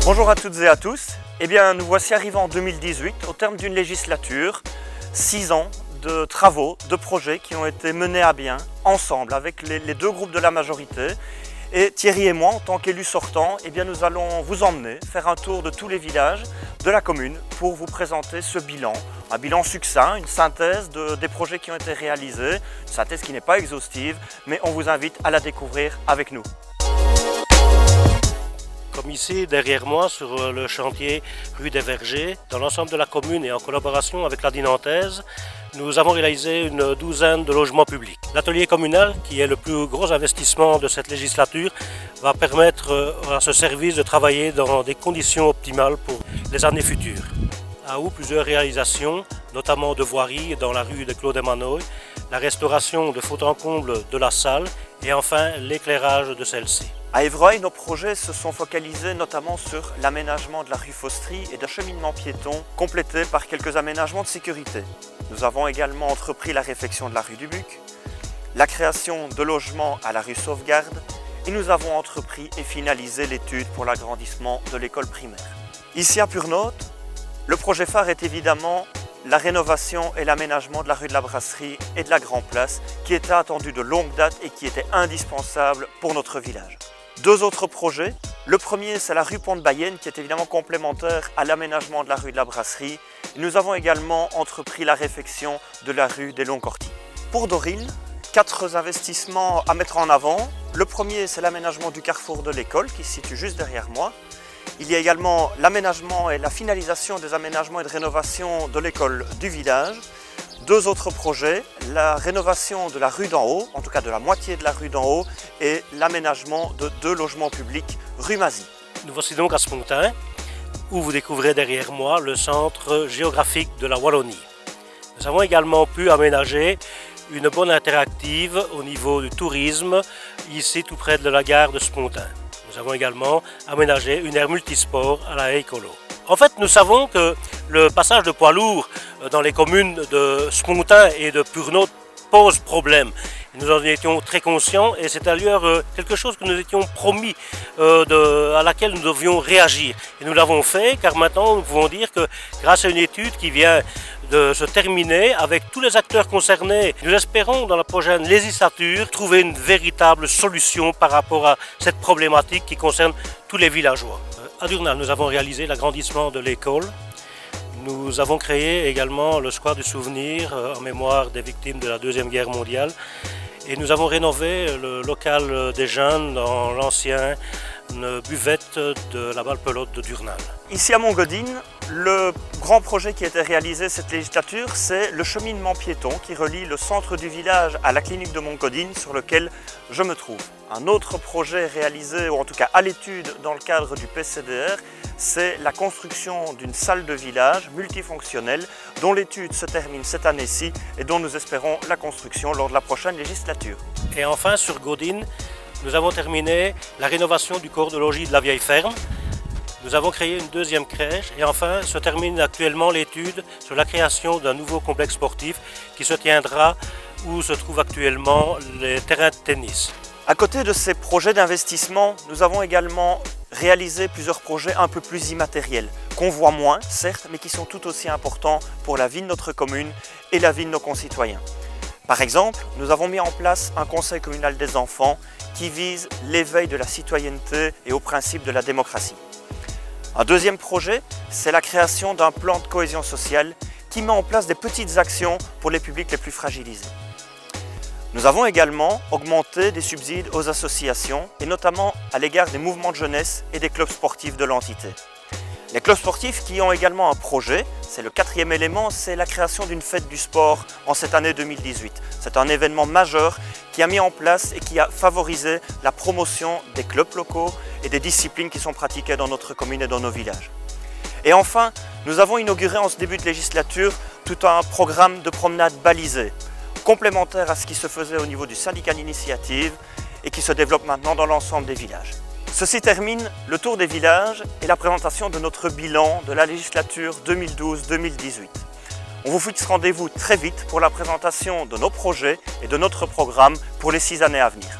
Bonjour à toutes et à tous. Eh bien, nous voici arrivés en 2018, au terme d'une législature, 6 ans de travaux, de projets qui ont été menés à bien, ensemble, avec les deux groupes de la majorité. Et Thierry et moi, en tant qu'élus sortants, eh bien, nous allons vous emmener faire un tour de tous les villages de la commune pour vous présenter ce bilan. Un bilan succinct, une synthèse des projets qui ont été réalisés, une synthèse qui n'est pas exhaustive, mais on vous invite à la découvrir avec nous. Comme ici, derrière moi, sur le chantier rue des Vergers, dans l'ensemble de la commune et en collaboration avec la Dinantaise, nous avons réalisé une douzaine de logements publics. L'atelier communal, qui est le plus gros investissement de cette législature, va permettre à ce service de travailler dans des conditions optimales pour les années futures. À où plusieurs réalisations, notamment de voiries dans la rue de Claude Emanoy, la restauration de fond en comble de la salle et enfin l'éclairage de celle-ci. À Évreuil, nos projets se sont focalisés notamment sur l'aménagement de la rue Faustry et d'un cheminement piéton complété par quelques aménagements de sécurité. Nous avons également entrepris la réfection de la rue du Buc, la création de logements à la rue Sauvegarde et nous avons entrepris et finalisé l'étude pour l'agrandissement de l'école primaire. Ici à Purnote, le projet phare est évidemment la rénovation et l'aménagement de la rue de la Brasserie et de la Grand Place qui était attendu de longue date et qui était indispensable pour notre village. Deux autres projets. Le premier, c'est la rue Pont-de-Bayenne qui est évidemment complémentaire à l'aménagement de la rue de la Brasserie. Nous avons également entrepris la réfection de la rue des Longs-Cortis. Pour Doril, 4 investissements à mettre en avant. Le premier, c'est l'aménagement du carrefour de l'école qui se situe juste derrière moi. Il y a également l'aménagement et la finalisation des aménagements et de rénovation de l'école du village. Deux autres projets, la rénovation de la rue d'en haut, en tout cas de la moitié de la rue d'en haut, et l'aménagement de 2 logements publics rue Mazie. Nous voici donc à Spontin, où vous découvrez derrière moi le centre géographique de la Wallonie. Nous avons également pu aménager une bonne interactive au niveau du tourisme, ici tout près de la gare de Spontin. Nous avons également aménagé une aire multisport à la Écolo. En fait, nous savons que le passage de poids lourds dans les communes de Spontin et de Purnote pose problème. Nous en étions très conscients et c'est d'ailleurs quelque chose que nous étions promis, à laquelle nous devions réagir. Et nous l'avons fait car maintenant nous pouvons dire que grâce à une étude qui vient de se terminer avec tous les acteurs concernés, nous espérons dans la prochaine législature trouver une véritable solution par rapport à cette problématique qui concerne tous les villageois. À Durnal, nous avons réalisé l'agrandissement de l'école. Nous avons créé également le square du souvenir en mémoire des victimes de la Deuxième Guerre mondiale. Et nous avons rénové le local des jeunes dans l'ancienne buvette de la Balle-Pelote de Durnal. Ici à Montgodine, le grand projet qui a été réalisé cette législature, c'est le cheminement piéton qui relie le centre du village à la clinique de Montgodine sur lequel je me trouve. Un autre projet réalisé, ou en tout cas à l'étude dans le cadre du PCDR, c'est la construction d'une salle de village multifonctionnelle dont l'étude se termine cette année-ci et dont nous espérons la construction lors de la prochaine législature. Et enfin sur Godine, nous avons terminé la rénovation du corps de logis de la vieille ferme. Nous avons créé une deuxième crèche et enfin se termine actuellement l'étude sur la création d'un nouveau complexe sportif qui se tiendra où se trouvent actuellement les terrains de tennis. À côté de ces projets d'investissement, nous avons également réalisé plusieurs projets un peu plus immatériels, qu'on voit moins, certes, mais qui sont tout aussi importants pour la vie de notre commune et la vie de nos concitoyens. Par exemple, nous avons mis en place un conseil communal des enfants qui vise l'éveil de la citoyenneté et au principe de la démocratie. Un deuxième projet, c'est la création d'un plan de cohésion sociale qui met en place des petites actions pour les publics les plus fragilisés. Nous avons également augmenté des subsides aux associations et notamment à l'égard des mouvements de jeunesse et des clubs sportifs de l'entité. Les clubs sportifs qui ont également un projet, c'est le 4e élément, c'est la création d'une fête du sport en cette année 2018. C'est un événement majeur qui a mis en place et qui a favorisé la promotion des clubs locaux et des disciplines qui sont pratiquées dans notre commune et dans nos villages. Et enfin, nous avons inauguré en ce début de législature tout un programme de promenade balisée, complémentaire à ce qui se faisait au niveau du syndicat d'initiative et qui se développe maintenant dans l'ensemble des villages. Ceci termine le tour des villages et la présentation de notre bilan de la législature 2012-2018. On vous fixe rendez-vous très vite pour la présentation de nos projets et de notre programme pour les 6 années à venir.